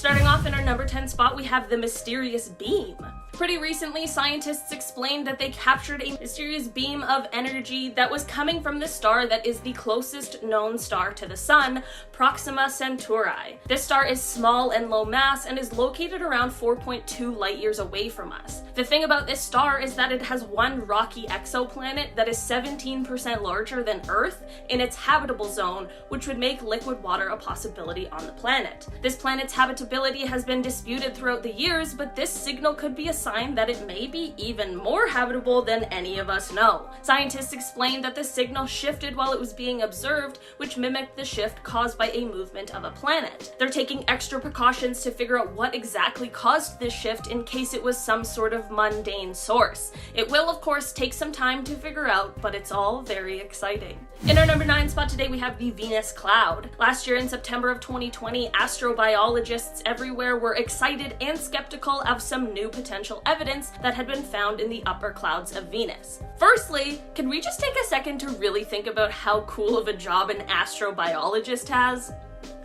Starting off in our number 10 spot, we have the mysterious beam. Pretty recently, scientists explained that they captured a mysterious beam of energy that was coming from the star that is the closest known star to the Sun, Proxima Centauri. This star is small and low mass and is located around 4.2 light years away from us. The thing about this star is that it has one rocky exoplanet that is 17% larger than Earth in its habitable zone, which would make liquid water a possibility on the planet. This planet's habitability has been disputed throughout the years, but this signal could be a sign that it may be even more habitable than any of us know. Scientists explained that the signal shifted while it was being observed, which mimicked the shift caused by a movement of a planet. They're taking extra precautions to figure out what exactly caused this shift in case it was some sort of mundane source. It will, of course, take some time to figure out, but it's all very exciting. In our number 9 spot today, we have the Venus cloud. Last year in September of 2020, astrobiologists everywhere were excited and skeptical of some new potential evidence that had been found in the upper clouds of Venus. Firstly, can we just take a second to really think about how cool of a job an astrobiologist has?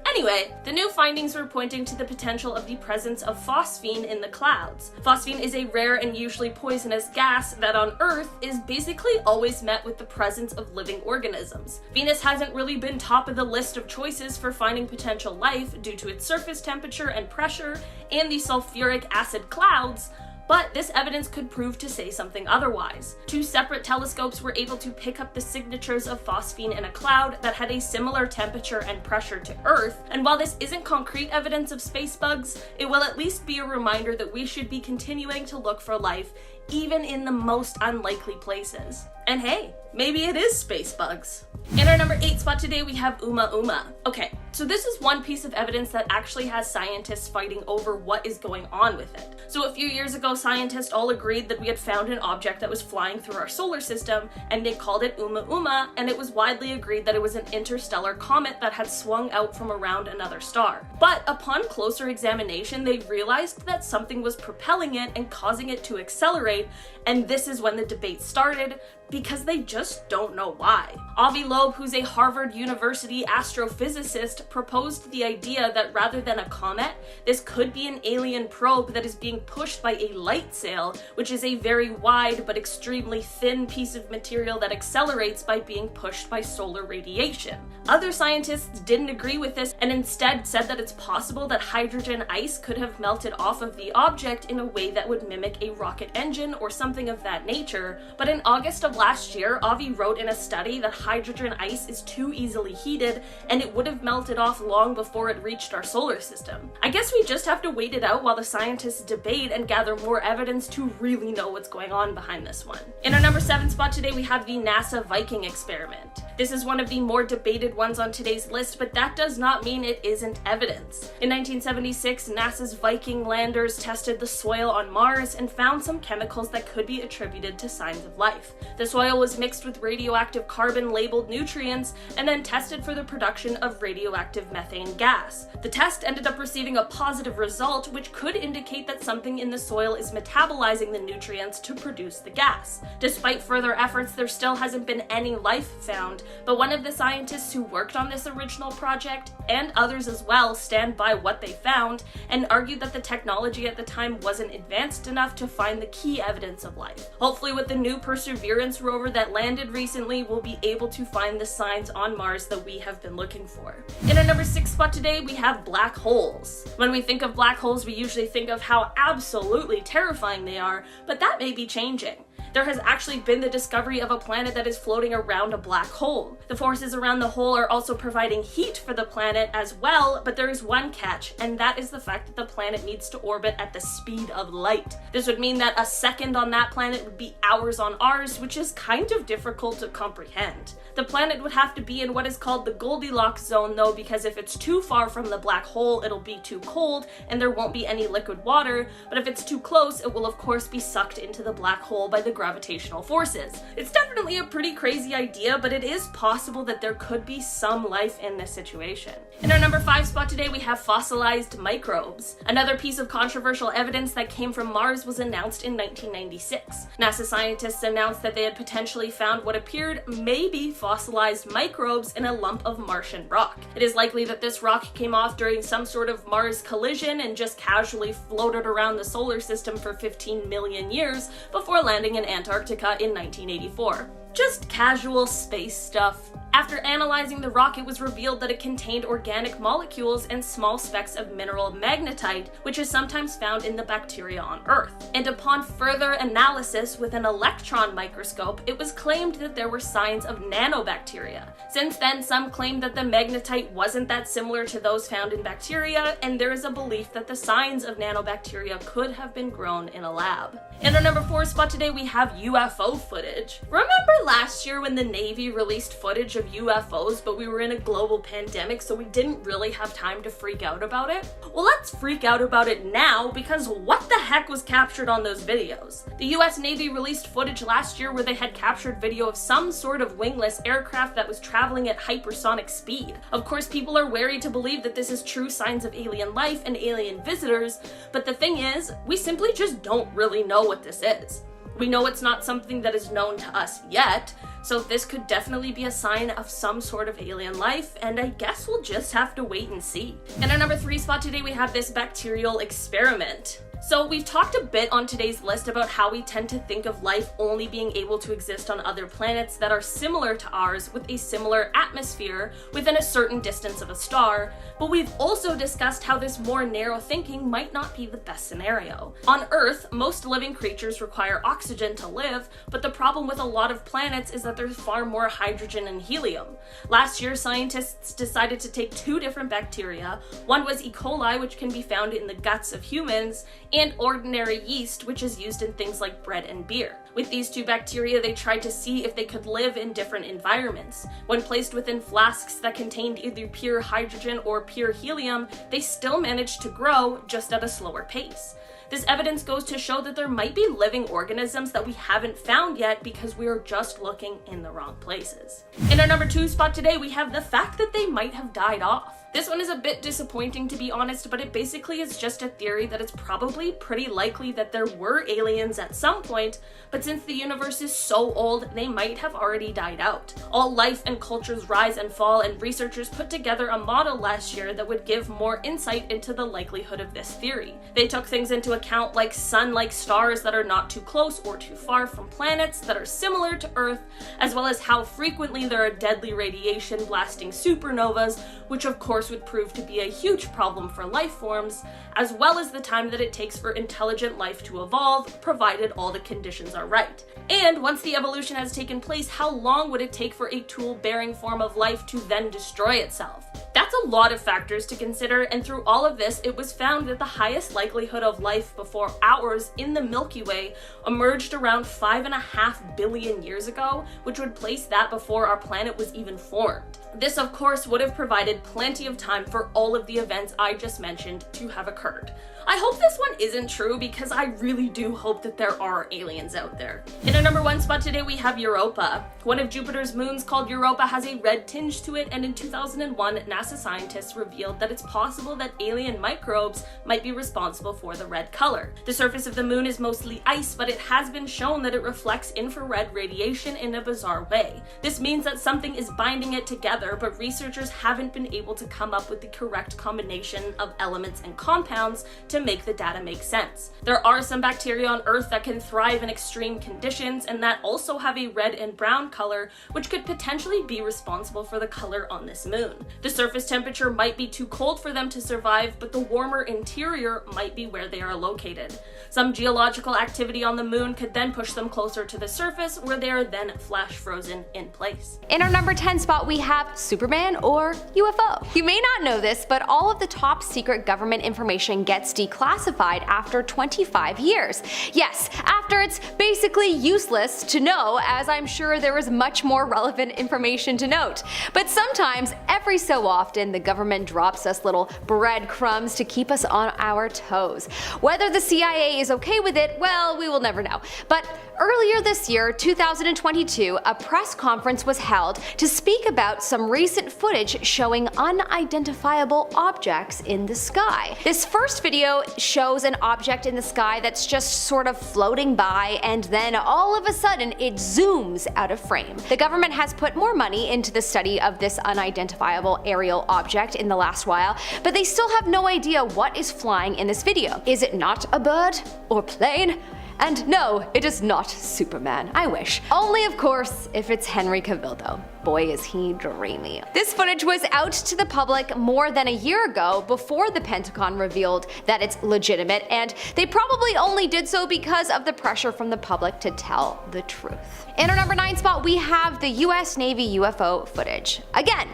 Anyway, the new findings were pointing to the potential of the presence of phosphine in the clouds. Phosphine is a rare and usually poisonous gas that on Earth is basically always met with the presence of living organisms. Venus hasn't really been top of the list of choices for finding potential life due to its surface temperature and pressure and the sulfuric acid clouds, but this evidence could prove to say something otherwise. 2 separate telescopes were able to pick up the signatures of phosphine in a cloud that had a similar temperature and pressure to Earth, and while this isn't concrete evidence of space bugs, it will at least be a reminder that we should be continuing to look for life even in the most unlikely places. And hey, maybe it is space bugs. In our number 8 spot today, we have Oumuamua. Okay, so this is one piece of evidence that actually has scientists fighting over what is going on with it. So a few years ago, scientists all agreed that we had found an object that was flying through our solar system, and they called it Oumuamua, and it was widely agreed that it was an interstellar comet that had swung out from around another star. But upon closer examination, they realized that something was propelling it and causing it to accelerate, and this is when the debate started, because they just don't know why. Avi Loeb, who's a Harvard University astrophysicist, proposed the idea that rather than a comet, this could be an alien probe that is being pushed by a light sail, which is a very wide but extremely thin piece of material that accelerates by being pushed by solar radiation. Other scientists didn't agree with this and instead said that it's possible that hydrogen ice could have melted off of the object in a way that would mimic a rocket engine or something of that nature, but in August of last year, Avi wrote in a study that hydrogen ice is too easily heated and it would have melted off long before it reached our solar system. I guess we just have to wait it out while the scientists debate and gather more evidence to really know what's going on behind this one. In our number 7 spot today, we have the NASA Viking experiment. This is one of the more debated ones on today's list, but that does not mean it isn't evidence. In 1976, NASA's Viking landers tested the soil on Mars and found some chemicals that could be attributed to signs of life. The soil was mixed with radioactive carbon-labeled nutrients and then tested for the production of radioactive methane gas. The test ended up receiving a positive result, which could indicate that something in the soil is metabolizing the nutrients to produce the gas. Despite further efforts, there still hasn't been any life found, but one of the scientists who worked on this original project, and others as well, stand by what they found and argued that the technology at the time wasn't advanced enough to find the key evidence of life. Hopefully with the new Perseverance rover that landed recently, we'll be able to find the signs on Mars that we have been looking for. In our number 6 spot today, we have black holes. When we think of black holes, we usually think of how absolutely terrifying they are, but that may be changing. There has actually been the discovery of a planet that is floating around a black hole. The forces around the hole are also providing heat for the planet as well, but there is one catch, and that is the fact that the planet needs to orbit at the speed of light. This would mean that a second on that planet would be hours on ours, which is kind of difficult to comprehend. The planet would have to be in what is called the Goldilocks zone though, because if it's too far from the black hole, it'll be too cold and there won't be any liquid water, but if it's too close, it will of course be sucked into the black hole by the gravitational forces. It's definitely a pretty crazy idea, but it is possible that there could be some life in this situation. In our number 5 spot today, we have fossilized microbes. Another piece of controversial evidence that came from Mars was announced in 1996. NASA scientists announced that they had potentially found what appeared maybe fossilized microbes in a lump of Martian rock. It is likely that this rock came off during some sort of Mars collision and just casually floated around the solar system for 15 million years before landing in Antarctica in 1984. Just casual space stuff. After analyzing the rock, it was revealed that it contained organic molecules and small specks of mineral magnetite, which is sometimes found in the bacteria on Earth. And upon further analysis with an electron microscope, it was claimed that there were signs of nanobacteria. Since then, some claim that the magnetite wasn't that similar to those found in bacteria, and there is a belief that the signs of nanobacteria could have been grown in a lab. In our number 4 spot today, we have UFO footage. Remember last year when the Navy released footage of UFOs, but we were in a global pandemic, so we didn't really have time to freak out about it? Well, let's freak out about it now, because what the heck was captured on those videos? The US Navy released footage last year where they had captured video of some sort of wingless aircraft that was traveling at hypersonic speed. Of course, people are wary to believe that this is true signs of alien life and alien visitors, but the thing is, we simply just don't really know what this is. We know it's not something that is known to us yet, so this could definitely be a sign of some sort of alien life, and I guess we'll just have to wait and see. In our number 3 spot today, we have this bacterial experiment. So we've talked a bit on today's list about how we tend to think of life only being able to exist on other planets that are similar to ours with a similar atmosphere within a certain distance of a star, but we've also discussed how this more narrow thinking might not be the best scenario. On Earth, most living creatures require oxygen to live, but the problem with a lot of planets is that there's far more hydrogen and helium. Last year, scientists decided to take 2 different bacteria. One was E. coli, which can be found in the guts of humans, and ordinary yeast, which is used in things like bread and beer. With these 2 bacteria, they tried to see if they could live in different environments. When placed within flasks that contained either pure hydrogen or pure helium, they still managed to grow, just at a slower pace. This evidence goes to show that there might be living organisms that we haven't found yet because we are just looking in the wrong places. In our number 2 spot today, we have the fact that they might have died off. This one is a bit disappointing, to be honest, but it basically is just a theory that it's probably pretty likely that there were aliens at some point, but since the universe is so old, they might have already died out. All life and cultures rise and fall, and researchers put together a model last year that would give more insight into the likelihood of this theory. They took things into account like sun-like stars that are not too close or too far from planets that are similar to Earth, as well as how frequently there are deadly radiation blasting supernovas, which of course would prove to be a huge problem for life forms, as well as the time that it takes for intelligent life to evolve, provided all the conditions are right. And once the evolution has taken place, how long would it take for a tool-bearing form of life to then destroy itself? That's a lot of factors to consider, and through all of this, it was found that the highest likelihood of life before ours in the Milky Way emerged around 5.5 billion years ago, which would place that before our planet was even formed. This, of course, would have provided plenty of time for all of the events I just mentioned to have occurred. I hope this one isn't true, because I really do hope that there are aliens out there. In our number 1 spot today, we have Europa. One of Jupiter's moons, called Europa, has a red tinge to it, and in 2001, NASA scientists revealed that it's possible that alien microbes might be responsible for the red color. The surface of the moon is mostly ice, but it has been shown that it reflects infrared radiation in a bizarre way. This means that something is binding it together, but researchers haven't been able to come up with the correct combination of elements and compounds to make the data make sense. There are some bacteria on Earth that can thrive in extreme conditions and that also have a red and brown color, which could potentially be responsible for the color on this moon. The surface temperature might be too cold for them to survive, but the warmer interior might be where they are located. Some geological activity on the moon could then push them closer to the surface, where they are then flash frozen in place. In our number 10 spot, we have Superman or UFO. You may not know this, but all of the top secret government information gets declassified after 25 years. Yes, after it's basically useless to know, as I'm sure there is much more relevant information to note. But sometimes every so often the government drops us little breadcrumbs to keep us on our toes. Whether the CIA is okay with it, well, we will never know. But earlier this year, 2022, a press conference was held to speak about some recent footage showing unidentifiable objects in the sky. This first video shows an object in the sky that's just sort of floating by, and then all of a sudden it zooms out of frame. The government has put more money into the study of this unidentifiable aerial object in the last while, but they still have no idea what is flying in this video. Is it not a bird or plane? And no, it is not Superman. I wish. Only of course if it's Henry Cavill though. Boy is he dreamy. This footage was out to the public more than a year ago before the Pentagon revealed that it's legitimate, and they probably only did so because of the pressure from the public to tell the truth. In our number 9 spot we have the US Navy UFO footage. Again.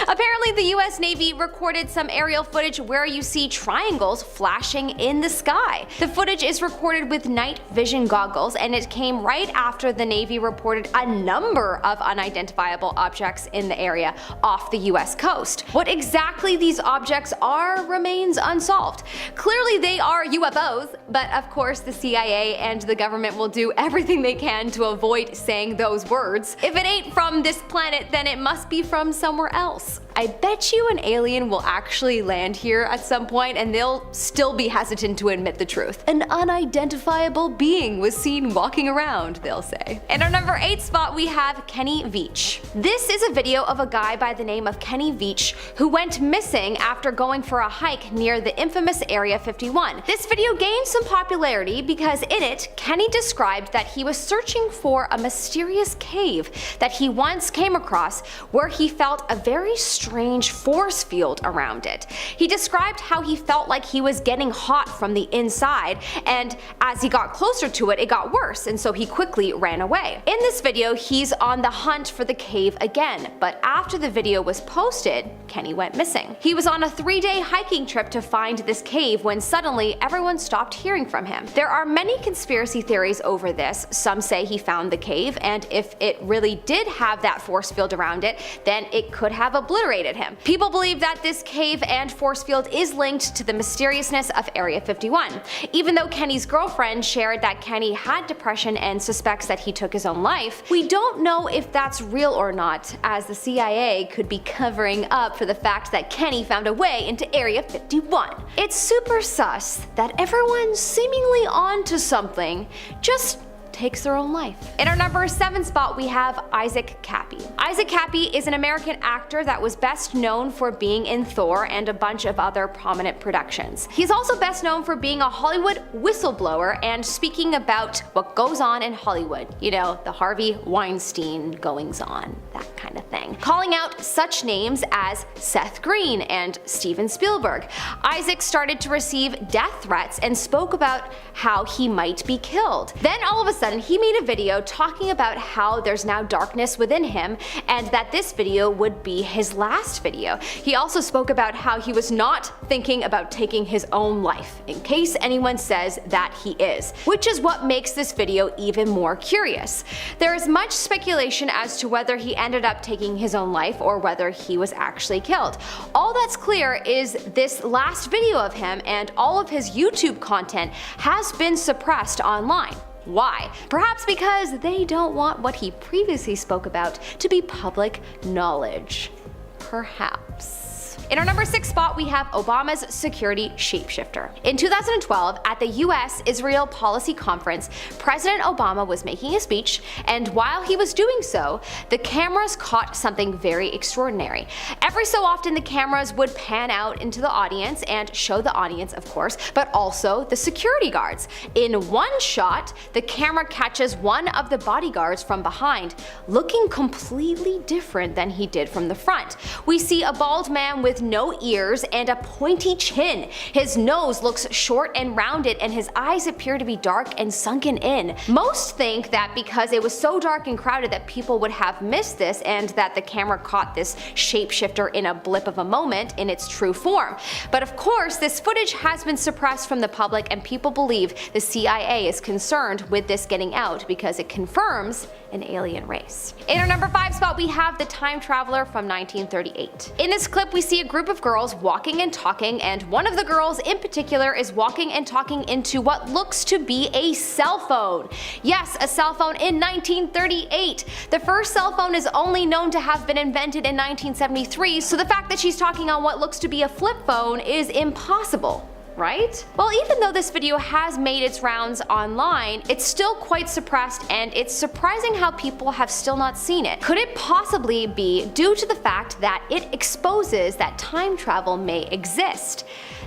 Apparently the US Navy recorded some aerial footage where you see triangles flashing in the sky. The footage is recorded with night vision goggles, and it came right after the Navy reported a number of unidentifiable objects in the area off the US coast. What exactly these objects are remains unsolved. Clearly they are UFOs, but of course the CIA and the government will do everything they can to avoid saying those words. If it ain't from this planet, then it must be from somewhere else. I bet you an alien will actually land here at some point and they'll still be hesitant to admit the truth. An unidentifiable being was seen walking around, they'll say. In our number 8 spot we have Kenny VEACH. This is a video of a guy by the name of Kenny VEACH who went missing after going for a hike near the infamous Area 51. This video gained some popularity because in it, Kenny described that he was searching for a mysterious cave that he once came across where he felt a very strange force field around it. He described how he felt like he was getting hot from the inside, and as he got closer to it, it got worse, and so he quickly ran away. In this video, he's on the hunt for the cave again, but after the video was posted, Kenny went missing. He was on a 3-day hiking trip to find this cave when suddenly everyone stopped hearing from him. There are many conspiracy theories over this. Some say he found the cave, and if it really did have that force field around it, then it could have obliterated him. People believe that this cave and force field is linked to the mysteriousness of Area 51. Even though Kenny's girlfriend shared that Kenny had depression and suspects that he took his own life, we don't know if that's real or not, as the CIA could be covering up for the fact that Kenny found a way into Area 51. It's super sus that everyone seemingly onto something just takes their own life. In our number 7 spot we have Isaac Kappy. Isaac Kappy is an American actor that was best known for being in Thor and a bunch of other prominent productions. He's also best known for being a Hollywood whistleblower and speaking about what goes on in Hollywood. You know, the Harvey Weinstein goings on, that kind of thing. Calling out such names as Seth Green and Steven Spielberg. Isaac started to receive death threats and spoke about how he might be killed. Then all of a sudden he made a video talking about how there's now darkness within him and that this video would be his last video. He also spoke about how he was not thinking about taking his own life, in case anyone says that he is, which is what makes this video even more curious. There is much speculation as to whether he ended up taking his own life or whether he was actually killed. All that's clear is this last video of him and all of his YouTube content has been suppressed online. Why? Perhaps because they don't want what he previously spoke about to be public knowledge. Perhaps. In our number 6 spot we have Obama's security shapeshifter. In 2012, at the US-Israel Policy Conference, President Obama was making a speech, and while he was doing so, the cameras caught something very extraordinary. Every so often the cameras would pan out into the audience and show the audience, of course, but also the security guards. In one shot, the camera catches one of the bodyguards from behind, looking completely different than he did from the front. We see a bald man with no ears and a pointy chin. His nose looks short and rounded, and his eyes appear to be dark and sunken in. Most think that because it was so dark and crowded that people would have missed this, and that the camera caught this shapeshifter in a blip of a moment in its true form. But of course, this footage has been suppressed from the public, and people believe the CIA is concerned with this getting out because it confirms an alien race. In our number 5 spot, we have The Time Traveler from 1938. In this clip, we see a group of girls walking and talking, and one of the girls in particular is walking and talking into what looks to be a cell phone. Yes, a cell phone in 1938. The first cell phone is only known to have been invented in 1973, so the fact that she's talking on what looks to be a flip phone is impossible, right? Well, even though this video has made its rounds online, it's still quite suppressed, and it's surprising how people have still not seen it. Could it possibly be due to the fact that it exposes that time travel may exist?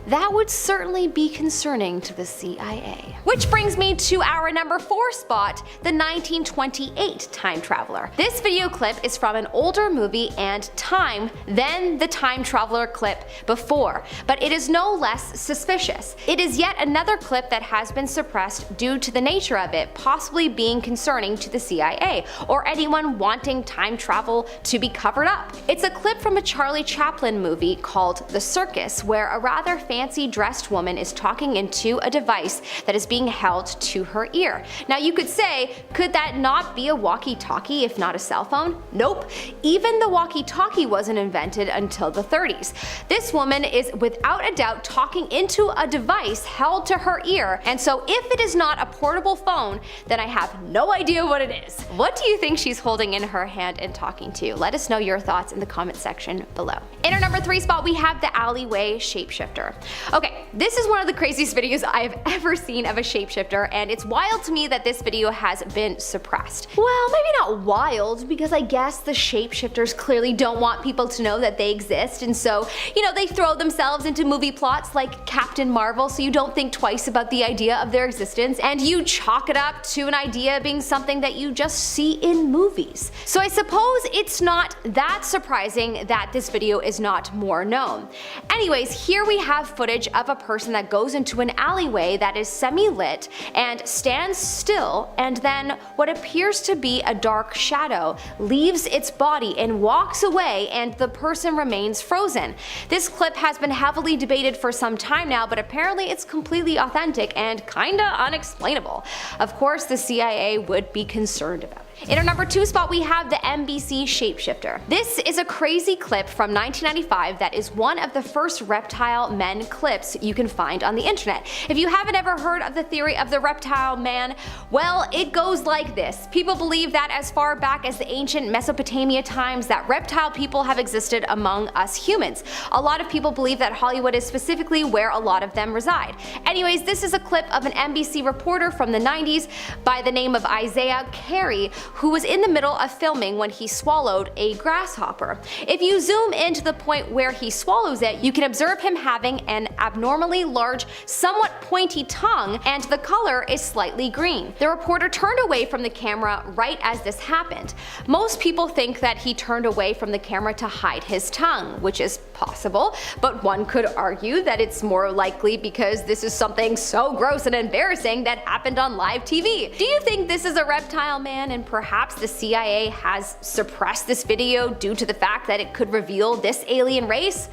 That would certainly be concerning to the CIA. Which brings me to our number 4 spot, the 1928 Time Traveler. This video clip is from an older movie and time than the Time Traveler clip before, but it is no less suspicious. It is yet another clip that has been suppressed due to the nature of it possibly being concerning to the CIA or anyone wanting time travel to be covered up. It's a clip from a Charlie Chaplin movie called The Circus, where a rather fancy dressed woman is talking into a device that is being held to her ear. Now you could say, could that not be a walkie-talkie if not a cell phone? Nope. Even the walkie-talkie wasn't invented until the 30s. This woman is without a doubt talking into a device held to her ear, and so if it is not a portable phone, then I have no idea what it is. What do you think she's holding in her hand and talking to? Let us know your thoughts in the comment section below. In our number 3 spot, we have the Alleyway Shapeshifter. Okay, this is one of the craziest videos I've ever seen of a shapeshifter, and it's wild to me that this video has been suppressed. Well, maybe not wild, because I guess the shapeshifters clearly don't want people to know that they exist, and so, they throw themselves into movie plots like Captain Marvel so you don't think twice about the idea of their existence, and you chalk it up to an idea being something that you just see in movies. So I suppose it's not that surprising that this video is not more known. Anyways, here we have footage of a person that goes into an alleyway that is semi-lit and stands still, and then what appears to be a dark shadow leaves its body and walks away, and the person remains frozen. This clip has been heavily debated for some time now, but apparently it's completely authentic and kinda unexplainable. Of course, the CIA would be concerned about it. In our number 2 spot, we have the NBC Shapeshifter. This is a crazy clip from 1995 that is one of the first reptile men clips you can find on the internet. If you haven't ever heard of the theory of the reptile man, well, it goes like this. People believe that as far back as the ancient Mesopotamia times that reptile people have existed among us humans. A lot of people believe that Hollywood is specifically where a lot of them reside. Anyways, this is a clip of an NBC reporter from the 90s by the name of Isaiah Carey, who was in the middle of filming when he swallowed a grasshopper. If you zoom in to the point where he swallows it, you can observe him having an abnormally large, somewhat pointy tongue, and the color is slightly green. The reporter turned away from the camera right as this happened. Most people think that he turned away from the camera to hide his tongue, which is possible, but one could argue that it's more likely because this is something so gross and embarrassing that happened on live TV. Do you think this is a reptile man and perhaps the CIA has suppressed this video due to the fact that it could reveal this alien race?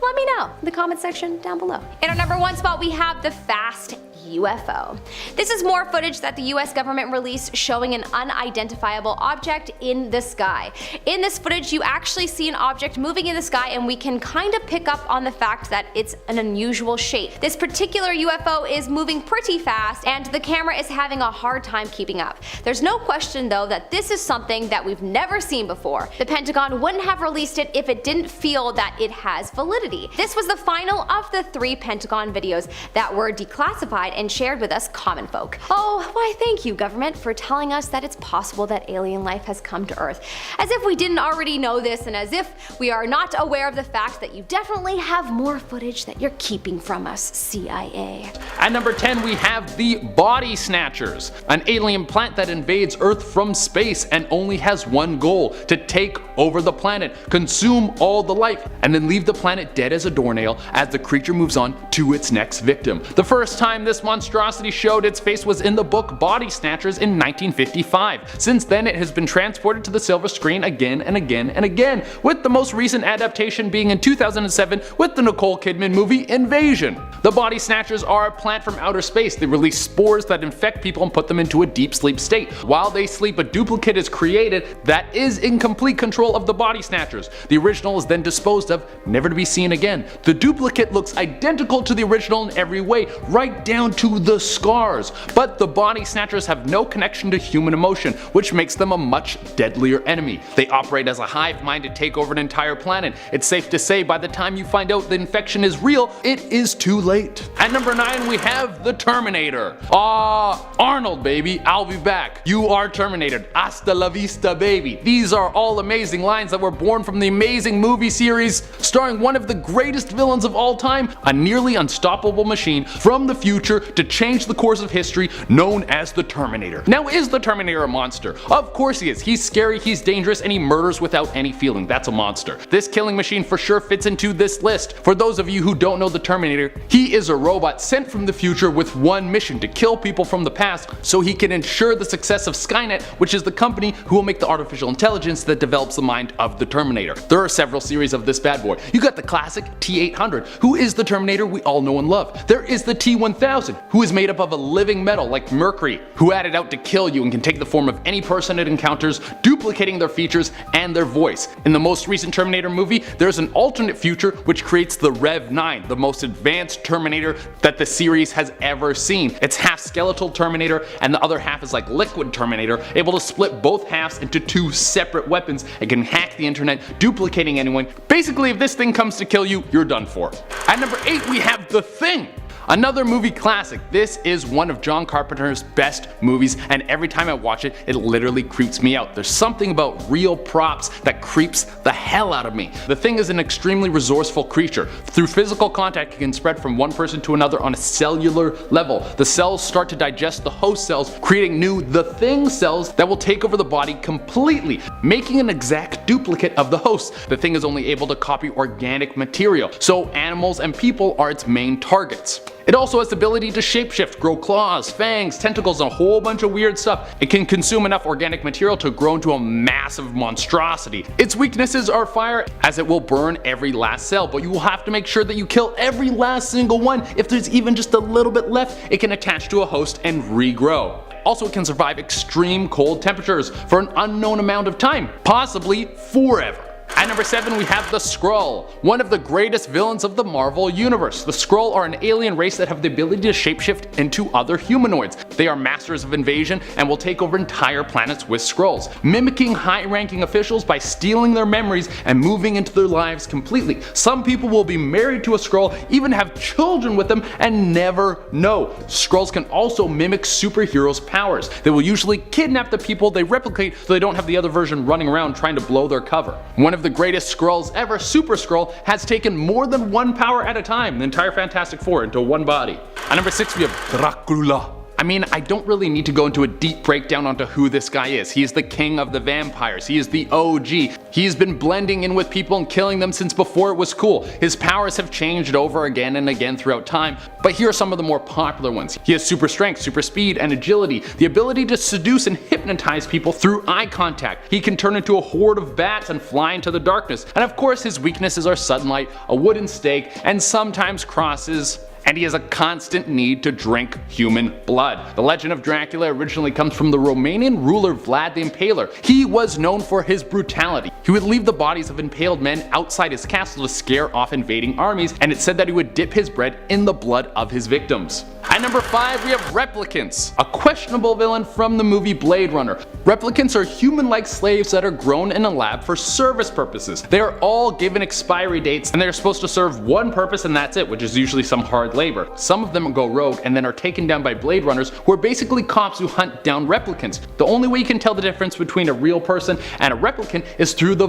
Let me know in the comment section down below. In our number 1 spot, we have the fast UFO. This is more footage that the US government released showing an unidentifiable object in the sky. In this footage, you actually see an object moving in the sky, and we can kind of pick up on the fact that it's an unusual shape. This particular UFO is moving pretty fast, and the camera is having a hard time keeping up. There's no question though that this is something that we've never seen before. The Pentagon wouldn't have released it if it didn't feel that it has validity. This was the final of the 3 Pentagon videos that were declassified and shared with us common folk. Oh, why thank you government for telling us that it's possible that alien life has come to Earth. As if we didn't already know this, and as if we are not aware of the fact that you definitely have more footage that you're keeping from us, CIA. At number 10, we have the Body Snatchers, an alien plant that invades Earth from space and only has one goal: to take over the planet, consume all the life, and then leave the planet dead as a doornail as the creature moves on to its next victim. The first time this monstrosity showed its face was in the book Body Snatchers in 1955. Since then, it has been transported to the silver screen again and again and again, with the most recent adaptation being in 2007 with the Nicole Kidman movie Invasion. The Body Snatchers are a plant from outer space. They release spores that infect people and put them into a deep sleep state. While they sleep, a duplicate is created that is in complete control of the Body Snatchers. The original is then disposed of, never to be seen again. The duplicate looks identical to the original in every way, right down to the scars. But the Body Snatchers have no connection to human emotion, which makes them a much deadlier enemy. They operate as a hive mind to take over an entire planet. It's safe to say by the time you find out the infection is real, it is too late. At number 9 we have the Terminator. Arnold baby, I'll be back. You are terminated. Hasta la vista baby. These are all amazing lines that were born from the amazing movie series starring one of the greatest villains of all time, a nearly unstoppable machine from the future to change the course of history, known as the Terminator. Now, is the Terminator a monster? Of course he is. He's scary, he's dangerous, and he murders without any feeling. That's a monster. This killing machine for sure fits into this list. For those of you who don't know the Terminator, he is a robot sent from the future with one mission: to kill people from the past so he can ensure the success of Skynet, which is the company who will make the artificial intelligence that develops the mind of the Terminator. There are several series of this bad boy. You got the classic T-800, who is the Terminator we all know and love. There is the T-1000, who is made up of a living metal like mercury, who added out to kill you and can take the form of any person it encounters, duplicating their features and their voice. In the most recent Terminator movie, there's an alternate future which creates the Rev-9, the most advanced Terminator that the series has ever seen. It's half skeletal Terminator and the other half is like liquid Terminator, able to split both halves into two separate weapons. It can hack the internet, duplicating anyone. Basically, if this thing comes to kill you, you're done for. At number 8 we have The Thing. Another movie classic. This is one of John Carpenter's best movies, and every time I watch it, it literally creeps me out. There's something about real props that creeps the hell out of me. The Thing is an extremely resourceful creature. Through physical contact, it can spread from one person to another on a cellular level. The cells start to digest the host cells, creating new The Thing cells that will take over the body completely, making an exact duplicate of the host. The Thing is only able to copy organic material, so animals and people are its main targets. It also has the ability to shapeshift, grow claws, fangs, tentacles, and a whole bunch of weird stuff. It can consume enough organic material to grow into a massive monstrosity. Its weaknesses are fire, as it will burn every last cell, but you will have to make sure that you kill every last single one. If there's even just a little bit left, it can attach to a host and regrow. Also, it can survive extreme cold temperatures for an unknown amount of time, possibly forever. At number 7 we have the Skrull, one of the greatest villains of the Marvel Universe. The Skrull are an alien race that have the ability to shapeshift into other humanoids. They are masters of invasion and will take over entire planets with Skrulls, mimicking high-ranking officials by stealing their memories and moving into their lives completely. Some people will be married to a Skrull, even have children with them, and never know. Skrulls can also mimic superheroes' powers. They will usually kidnap the people they replicate so they don't have the other version running around trying to blow their cover. One of the greatest Skrulls ever, Super Skrull, has taken more than one power at a time, the entire Fantastic Four, into one body. At number 6 we have Dracula. I mean, I don't really need to go into a deep breakdown onto who this guy is. He is the king of the vampires. He is the OG. He's been blending in with people and killing them since before it was cool. His powers have changed over again and again throughout time, but here are some of the more popular ones. He has super strength, super speed, and agility, the ability to seduce and hypnotize people through eye contact. He can turn into a horde of bats and fly into the darkness. And of course, his weaknesses are sunlight, a wooden stake, and sometimes crosses. And he has a constant need to drink human blood. The legend of Dracula originally comes from the Romanian ruler Vlad the Impaler. He was known for his brutality. He would leave the bodies of impaled men outside his castle to scare off invading armies, and it said that he would dip his bread in the blood of his victims. At number 5 we have replicants, a questionable villain from the movie Blade Runner. Replicants are human-like slaves that are grown in a lab for service purposes. They are all given expiry dates and they're supposed to serve one purpose and that's it, which is usually some hard labor. Some of them go rogue and then are taken down by Blade Runners, who are basically cops who hunt down replicants. The only way you can tell the difference between a real person and a replicant is through the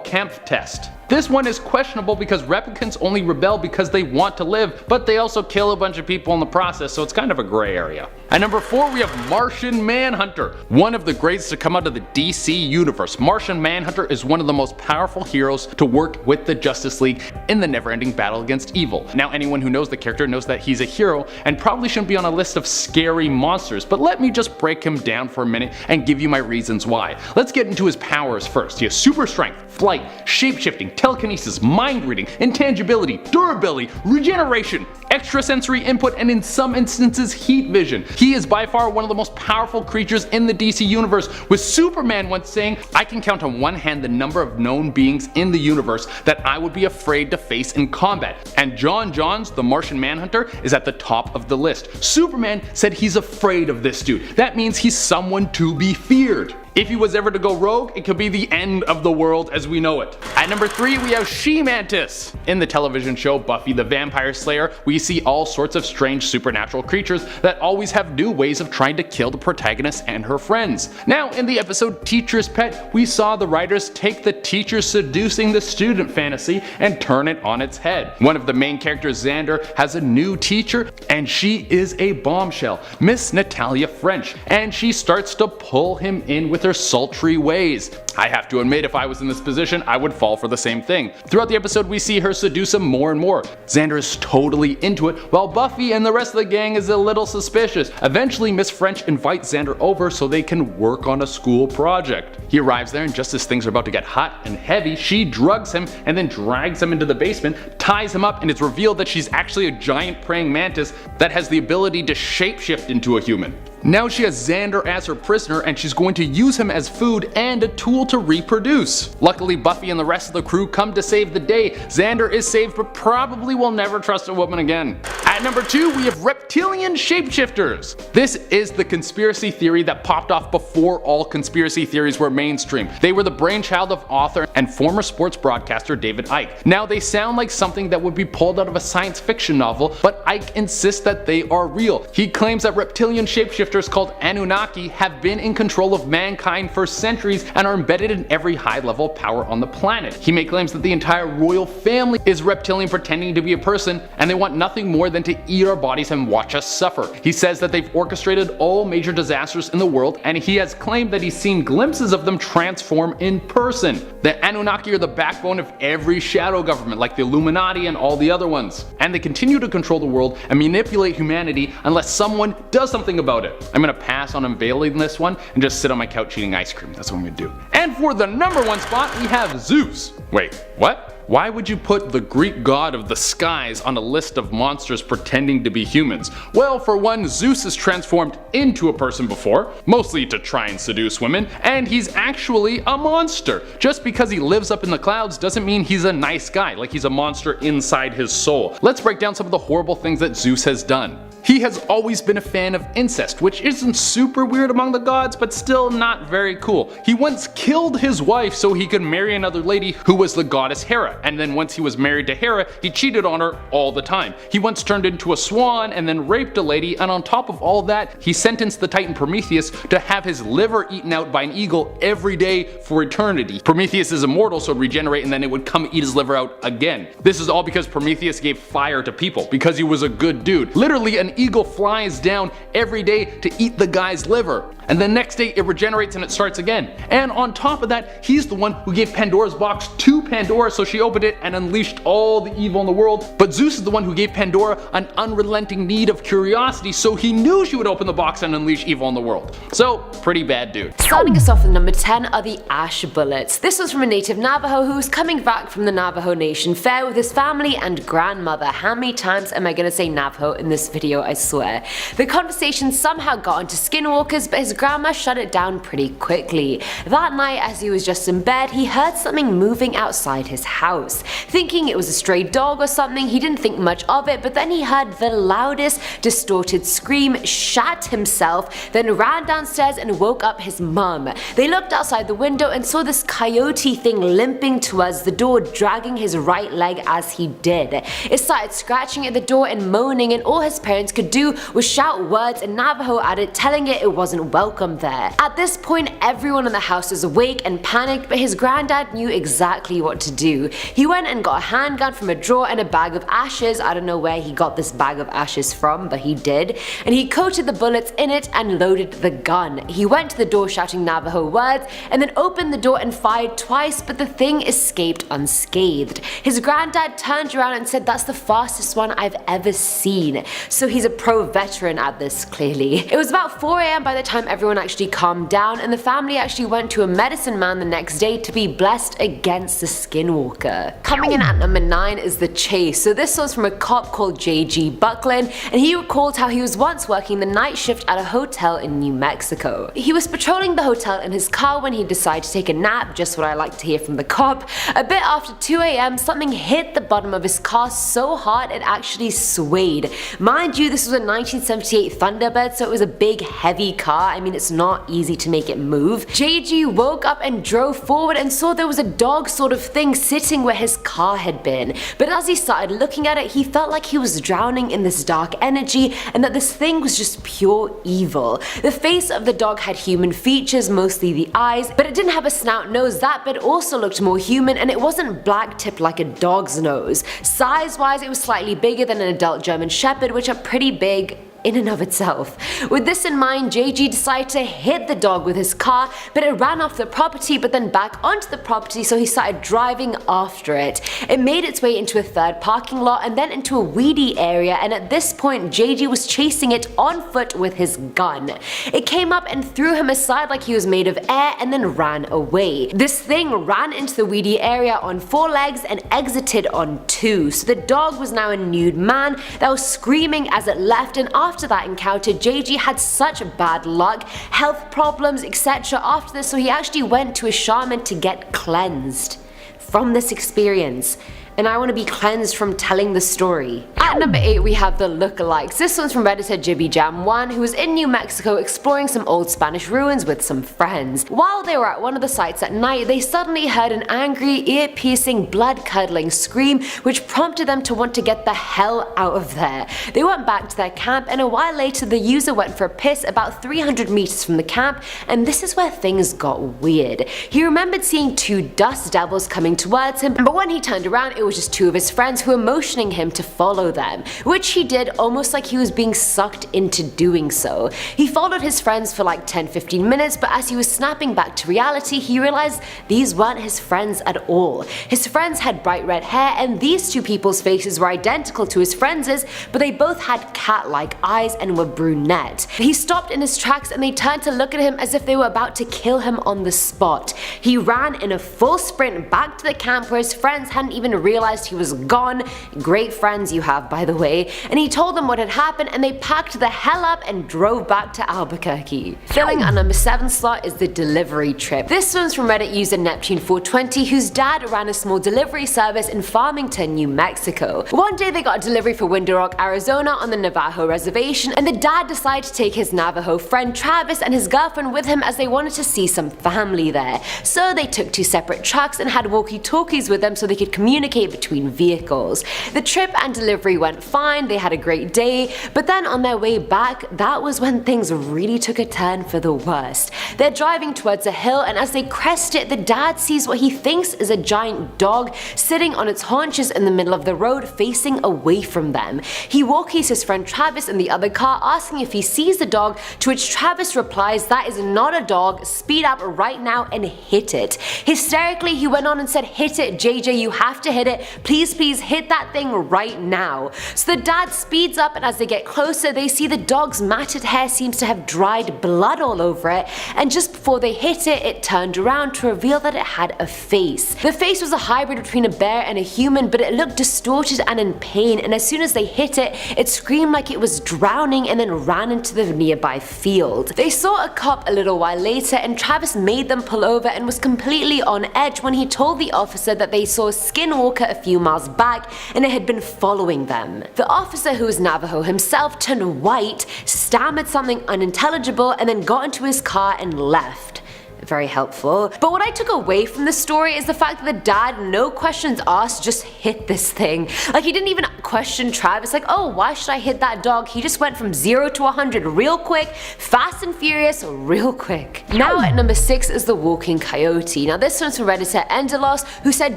Kampf test. This one is questionable because replicants only rebel because they want to live, but they also kill a bunch of people in the process, so it's kind of a gray area. At number 4 we have Martian Manhunter, one of the greatest to come out of the DC universe. Martian Manhunter is one of the most powerful heroes to work with the Justice League in the never-ending battle against evil. Now anyone who knows the character knows that he's a hero and probably shouldn't be on a list of scary monsters, but let me just break him down for a minute and give you my reasons why. Let's get into his powers first. He has super strength, flight, shapeshifting, telekinesis, mind reading, intangibility, durability, regeneration, extrasensory input, and in some instances heat vision. He is by far one of the most powerful creatures in the DC universe, with Superman once saying, "I can count on one hand the number of known beings in the universe that I would be afraid to face in combat." And John Johns, the Martian Manhunter, is at the top of the list. Superman said he's afraid of this dude. That means he's someone to be feared. If he was ever to go rogue, it could be the end of the world as we know it. At number 3 we have She-Mantis. In the television show Buffy the Vampire Slayer, we see all sorts of strange supernatural creatures that always have new ways of trying to kill the protagonist and her friends. Now in the episode Teacher's Pet, we saw the writers take the teacher seducing the student fantasy and turn it on its head. One of the main characters, Xander, has a new teacher, and she is a bombshell, Miss Natalia French, and she starts to pull him in with her sultry ways. I have to admit, if I was in this position, I would fall for the same thing. Throughout the episode we see her seduce him more and more. Xander is totally into it, while Buffy and the rest of the gang is a little suspicious. Eventually Miss French invites Xander over so they can work on a school project. He arrives there, and just as things are about to get hot and heavy, she drugs him and then drags him into the basement, ties him up, and it's revealed that she's actually a giant praying mantis that has the ability to shapeshift into a human. Now she has Xander as her prisoner, and she's going to use him as food and a tool to reproduce. Luckily Buffy and the rest of the crew come to save the day. Xander is saved, but probably will never trust a woman again. At number 2 we have reptilian shapeshifters. This is the conspiracy theory that popped off before all conspiracy theories were mainstream. They were the brainchild of author and former sports broadcaster David Icke. Now they sound like something that would be pulled out of a science fiction novel, but Icke insists that they are real. He claims that reptilian shapeshifters called Anunnaki have been in control of mankind for centuries and are embedded in every high level of power on the planet. He makes claims that the entire royal family is reptilian pretending to be a person, and they want nothing more than to eat our bodies and watch us suffer. He says that they've orchestrated all major disasters in the world, and he has claimed that he's seen glimpses of them transform in person. The Anunnaki are the backbone of every shadow government, like the Illuminati and all the other ones. And they continue to control the world and manipulate humanity unless someone does something about it. I'm gonna pass on unveiling this one and just sit on my couch eating ice cream. That's what I'm gonna do. And for the number 1 spot we have Zeus. Wait, what? Why would you put the Greek god of the skies on a list of monsters pretending to be humans? Well, for one, Zeus has transformed into a person before, mostly to try and seduce women, and he's actually a monster. Just because he lives up in the clouds doesn't mean he's a nice guy, like he's a monster inside his soul. Let's break down some of the horrible things that Zeus has done. He has always been a fan of incest, which isn't super weird among the gods, but still not very cool. He once killed his wife so he could marry another lady who was the goddess Hera, and then once he was married to Hera, he cheated on her all the time. He once turned into a swan and then raped a lady, and on top of all that, he sentenced the Titan Prometheus to have his liver eaten out by an eagle every day for eternity. Prometheus is immortal, so regenerate and then it would come eat his liver out again. This is all because Prometheus gave fire to people, because he was a good dude. Literally, an eagle flies down every day to eat the guy's liver, and the next day it regenerates and it starts again. And on top of that, he's the one who gave Pandora's box to Pandora so she opened it and unleashed all the evil in the world. But Zeus is the one who gave Pandora an unrelenting need of curiosity, so he knew she would open the box and unleash evil in the world. So, pretty bad dude. Starting us off with number 10 are the ash bullets. This was from a native Navajo who was coming back from the Navajo Nation Fair with his family and grandmother. How many times am I gonna say Navajo in this video, I swear. The conversation somehow got onto skinwalkers, but his grandma shut it down pretty quickly. That night, as he was just in bed, he heard something moving outside his house. Thinking it was a stray dog or something, he didn't think much of it, but then he heard the loudest distorted scream, shat himself, then ran downstairs and woke up his mum. They looked outside the window and saw this coyote thing limping towards the door, dragging his right leg as he did. It started scratching at the door and moaning, and all his parents could do was shout words in Navajo at it, telling it wasn't welcome welcome there. At this point, everyone in the house was awake and panicked, but his granddad knew exactly what to do. He went and got a handgun from a drawer and a bag of ashes. I don't know where he got this bag of ashes from, but he did. And he coated the bullets in it and loaded the gun. He went to the door shouting Navajo words and then opened the door and fired twice, but the thing escaped unscathed. His granddad turned around and said, "That's the fastest one I've ever seen." So he's a pro veteran at this, clearly. It was about 4 AM by the time everyone actually calmed down, and the family actually went to a medicine man the next day to be blessed against the skinwalker. Coming in at number 9 is the chase. So this was from a cop called J.G. Buckland, and he recalled how he was once working the night shift at a hotel in New Mexico. He was patrolling the hotel in his car when he decided to take a nap, just what I like to hear from the cop. A bit after 2 AM, something hit the bottom of his car so hard it actually swayed. Mind you, this was a 1978 Thunderbird, so it was a big heavy car. I mean, it's not easy to make it move. JG woke up and drove forward and saw there was a dog sort of thing sitting where his car had been. But as he started looking at it, he felt like he was drowning in this dark energy and that this thing was just pure evil. The face of the dog had human features, mostly the eyes, but it didn't have a snout nose. That bit also looked more human, and it wasn't black tipped like a dog's nose. Size wise, it was slightly bigger than an adult German Shepherd, which are pretty big in and of itself. With this in mind, JG decided to hit the dog with his car, but it ran off the property but then back onto the property, so he started driving after it. It made its way into a third parking lot and then into a weedy area, and at this point JG was chasing it on foot with his gun. It came up and threw him aside like he was made of air and then ran away. This thing ran into the weedy area on 4 legs and exited on 2, so the dog was now a nude man that was screaming as it left, and after that encounter, JG had such bad luck, health problems, etc. after this, so he actually went to a shaman to get cleansed from this experience. And I want to be cleansed from telling the story. At number 8 we have the lookalikes. This one's from Redditor JibbyJam1, who was in New Mexico exploring some old Spanish ruins with some friends. While they were at one of the sites at night, they suddenly heard an angry, ear-piercing, blood-curdling scream, which prompted them to want to get the hell out of there. They went back to their camp, and a while later the user went for a piss about 300 meters from the camp, and this is where things got weird. He remembered seeing 2 dust devils coming towards him, but when he turned around, it was just 2 of his friends who were motioning him to follow them, which he did almost like he was being sucked into doing so. He followed his friends for like 10-15 minutes, but as he was snapping back to reality, he realized these weren't his friends at all. His friends had bright red hair, and these 2 people's faces were identical to his friends', but they both had cat-like eyes and were brunette. He stopped in his tracks and they turned to look at him as if they were about to kill him on the spot. He ran in a full sprint back to the camp where his friends hadn't even realized he was gone. Great friends you have, by the way. And he told them what had happened, and they packed the hell up and drove back to Albuquerque. Filling our number 7 slot is the delivery trip. This one's from Reddit user Neptune420, whose dad ran a small delivery service in Farmington, New Mexico. One day they got a delivery for Window Rock, Arizona on the Navajo reservation, and the dad decided to take his Navajo friend Travis and his girlfriend with him as they wanted to see some family there. So they took 2 separate trucks and had walkie-talkies with them so they could communicate between vehicles. The trip and delivery went fine, they had a great day, but then on their way back, that was when things really took a turn for the worst. They're driving towards a hill, and as they crest it, the dad sees what he thinks is a giant dog sitting on its haunches in the middle of the road facing away from them. He walkies his friend Travis in the other car, asking if he sees the dog, to which Travis replies, "That is not a dog, speed up right now and hit it." Hysterically, he went on and said, "Hit it, JJ, you have to hit it. Please hit that thing right now." So the dad speeds up, and as they get closer, they see the dog's matted hair seems to have dried blood all over it, and just before they hit it, it turned around to reveal that it had a face. The face was a hybrid between a bear and a human, but it looked distorted and in pain, and as soon as they hit it, it screamed like it was drowning and then ran into the nearby field. They saw a cop a little while later, and Travis made them pull over and was completely on edge when he told the officer that they saw a skinwalker a few miles back and it had been following them. The officer, who was Navajo himself, turned white, stammered something unintelligible, and then got into his car and left. very helpful. But what I took away from the story is the fact that the dad, no questions asked, just hit this thing. Like, he didn't even question Travis, like, oh, why should I hit that dog? He just went from 0 to 100 real quick, fast and furious real quick. Now at number 6 is the walking coyote. Now this one's from Redditor Endelos, who said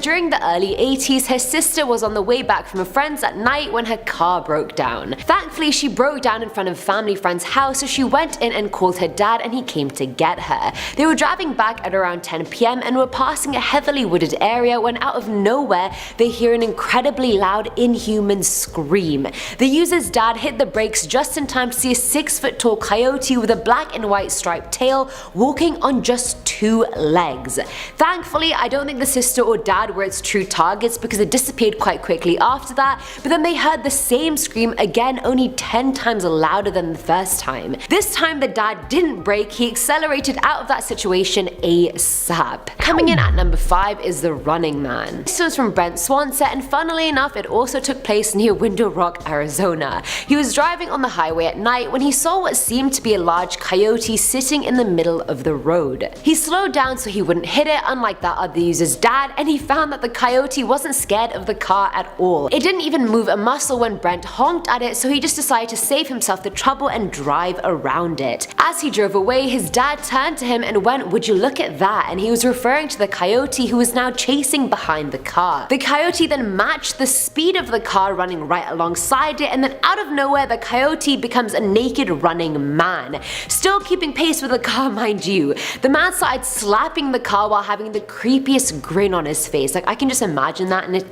during the early 80s her sister was on the way back from a friend's at night when her car broke down. Thankfully she broke down in front of a family friend's house, so she went in and called her dad and he came to get her. They were driving back at around 10 PM and were passing a heavily wooded area when out of nowhere they hear an incredibly loud inhuman scream. The user's dad hit the brakes just in time to see a 6-foot-tall coyote with a black and white striped tail walking on just 2 legs. Thankfully, I don't think the sister or dad were its true targets because it disappeared quite quickly after that, but then they heard the same scream again, only 10 times louder than the first time. This time the dad didn't brake, he accelerated out of that situation ASAP. Coming in at number 5 is the running man. This one's from Brent Swanset, and funnily enough it also took place near Window Rock, Arizona. He was driving on the highway at night when he saw what seemed to be a large coyote sitting in the middle of the road. He slowed down so he wouldn't hit it, unlike that other user's dad, and he found that the coyote wasn't scared of the car at all. It didn't even move a muscle when Brent honked at it, so he just decided to save himself the trouble and drive around it. As he drove away, his dad turned to him and went, "Would you look at that?" and he was referring to the coyote who was now chasing behind the car. The coyote then matched the speed of the car running right alongside it, and then out of nowhere the coyote becomes a naked running man. Still keeping pace with the car, mind you. The man started slapping the car while having the creepiest grin on his face. Like, I can just imagine that, and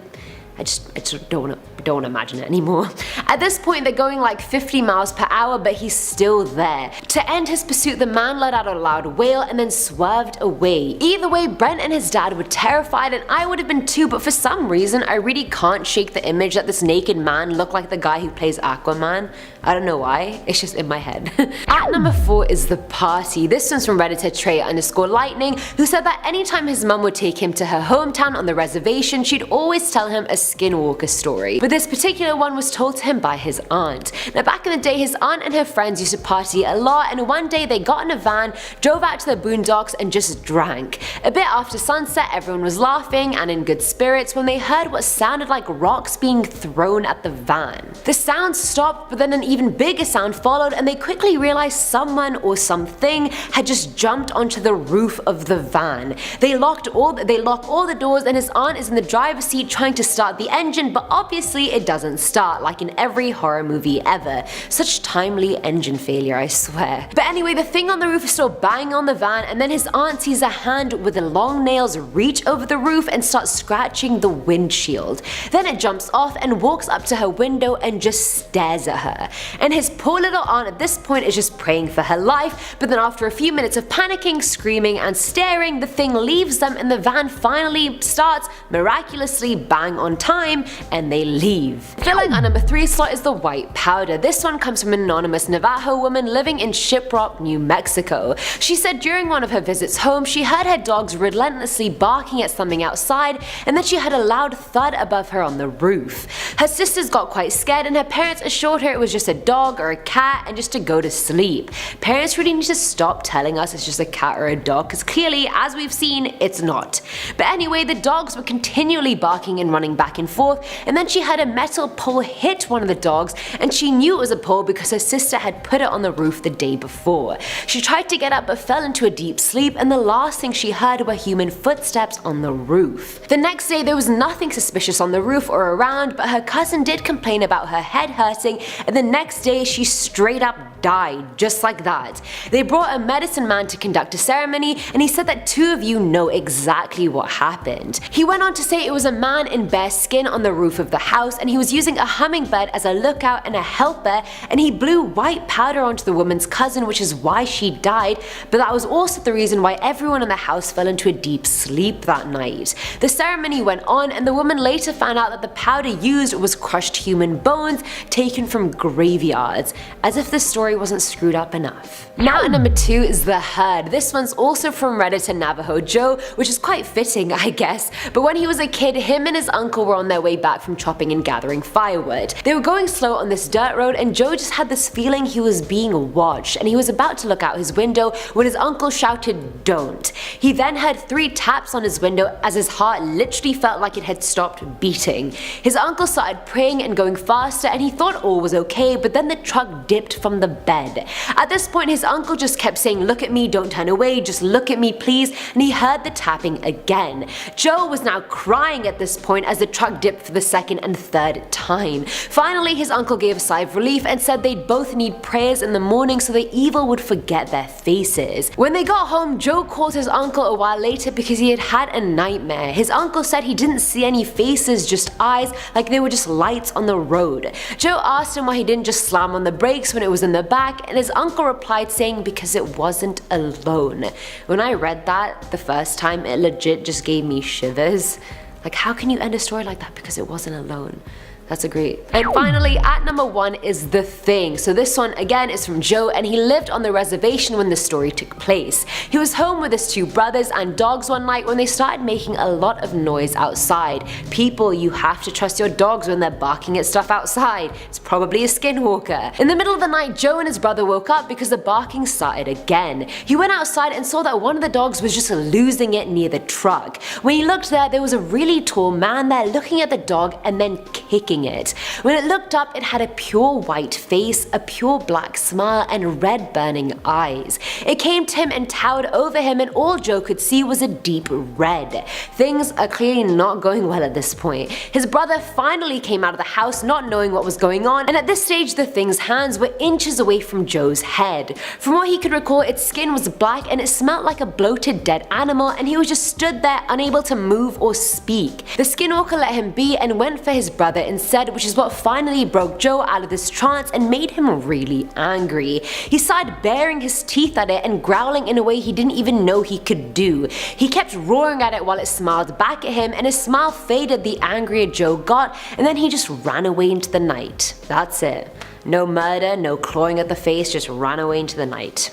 I just don't want to imagine it anymore. At this point they're going like 50 miles per hour, but he's still there. To end his pursuit, the man let out a loud wail and then swerved away. Either way, Brent and his dad were terrified, and I would have been too, but for some reason I really can't shake the image that this naked man looked like the guy who plays Aquaman. I don't know why, it's just in my head. At number 4 is the party. This one's from Redditor Trey_Lightning, who said that anytime his mum would take him to her hometown on the reservation, she'd always tell him a skinwalker story. But this particular one was told to him by his aunt. Now back in the day, his aunt and her friends used to party a lot, and one day they got in a van, drove out to the boondocks and just drank. A bit after sunset, everyone was laughing and in good spirits when they heard what sounded like rocks being thrown at the van. The sound stopped, but then an even bigger sound followed, and they quickly realized someone or something had just jumped onto the roof of the van. They lock all the doors, and his aunt is in the driver's seat trying to start the engine, but obviously it doesn't start, like in every horror movie ever. Such timely engine failure, I swear. But anyway, the thing on the roof is still banging on the van, and then his aunt sees a hand with the long nails reach over the roof and start scratching the windshield. Then it jumps off and walks up to her window and just stares at her. And his poor little aunt at this point is just praying for her life, but then after a few minutes of panicking, screaming and staring, the thing leaves them and the van finally starts, miraculously bang on time, and they leave. Filling our number 3 slot is the white powder. This one comes from an anonymous Navajo woman living in Shiprock, New Mexico. She said during one of her visits home, she heard her dogs relentlessly barking at something outside, and then she heard a loud thud above her on the roof. Her sisters got quite scared, and her parents assured her it was just a dog or a cat and just to go to sleep. Parents really need to stop telling us it's just a cat or a dog, because clearly, as we've seen, it's not. But anyway, the dogs were continually barking and running back and forth, and then she heard a metal pole hit one of the dogs, and she knew it was a pole because her sister had put it on the roof the day before. She tried to get up but fell into a deep sleep, and the last thing she heard were human footsteps on the roof. The next day there was nothing suspicious on the roof or around, but her cousin did complain about her head hurting, and the next day she straight up died, just like that. They brought a medicine man to conduct a ceremony, and he said that 2 of you know exactly what happened. He went on to say it was a man in bare skin on the roof of the house, and he was using a hummingbird as a lookout and a helper, and he blew white powder onto the woman's cousin, which is why she died, but that was also the reason why everyone in the house fell into a deep sleep that night. The ceremony went on, and the woman later found out that the powder used was crushed human bones taken from graveyards. As if the story wasn't screwed up enough. Now at number 2 is The Herd. This one's also from Reddit and Navajo Joe, which is quite fitting, I guess. But when he was a kid, him and his uncle were on their way back from chopping and gathering firewood. They were going slow on this dirt road, and Joe just had this feeling he was being watched, and he was about to look out his window when his uncle shouted, "Don't." He then heard 3 taps on his window as his heart literally felt like it had stopped beating. His uncle started praying and going faster, and he thought all was okay, but then the truck dipped from the bed. At this point, his uncle just kept saying, "Look at me, don't turn away, just look at me please," and he heard the tapping again. Joe was now crying at this point as the truck dipped for the second and third time. Finally, his uncle gave a sigh of relief and said they'd both need prayers in the morning so the evil would forget their faces. When they got home, Joe called his uncle a while later because he had had a nightmare. His uncle said he didn't see any faces, just eyes, like they were just lights on the road. Joe asked him why he didn't just slam on the brakes when it was in the back, and his uncle replied saying because it wasn't alone. When I read that the first time, it legit just gave me shivers. Like, how can you end a story like that because it wasn't alone? That's a great. And finally, at number 1 is The Thing. So this one again is from Joe, and he lived on the reservation when the story took place. He was home with his 2 brothers and dogs one night when they started making a lot of noise outside. People, you have to trust your dogs when they're barking at stuff outside. It's probably a skinwalker. In the middle of the night, Joe and his brother woke up because the barking started again. He went outside and saw that one of the dogs was just losing it near the truck. When he looked there was a really tall man there looking at the dog and then kicking it. When it looked up, it had a pure white face, a pure black smile, and red burning eyes. It came to him and towered over him, and all Joe could see was a deep red. Things are clearly not going well at this point. His brother finally came out of the house not knowing what was going on, and at this stage the thing's hands were inches away from Joe's head. From what he could recall, its skin was black and it smelled like a bloated dead animal, and he was just stood there unable to move or speak. The skinwalker let him be and went for his brother instead, which is what finally broke Joe out of this trance and made him really angry. He started baring his teeth at it and growling in a way he didn't even know he could do. He kept roaring at it while it smiled back at him, and his smile faded the angrier Joe got, and then he just ran away into the night. That's it. No murder, no clawing at the face, just ran away into the night.